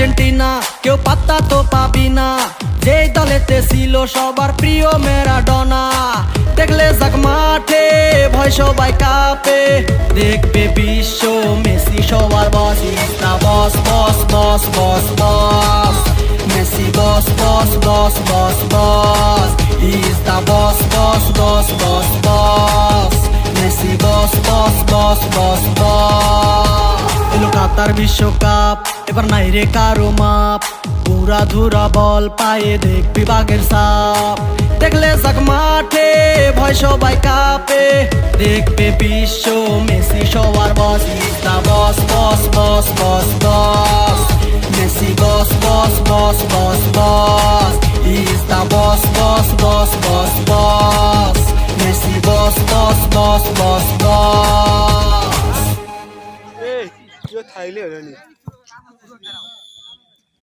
Argentina কেউ পাত্তা তো পাবি না, যেই দলেতে ছিল সবার প্রিয় ম্যারাডোনা। দেখলে যাক মাঠে ভয় সবাই কাঁপে, দেখবে বিশ্ব মেসি সবার boss. Is the boss boss boss boss boss, Messi boss boss boss boss boss. Is the boss boss boss boss boss, Messi boss boss boss boss boss. এলো কাতার বিশ্বকাপ, এবার নাই রে কারো মাপ, পুরা ধুরা বল পায়ে দেখবি বাঘের সাপ। দেখলে যাক মাঠে ভয় সবাই কাঁপে, দেখবে বিশ্ব মেসি সবার boss. Is the boss boss boss boss boss, Messi boss boss boss boss boss. Is the boss boss boss boss boss, Messi boss boss boss boss boss. এই, থাইলে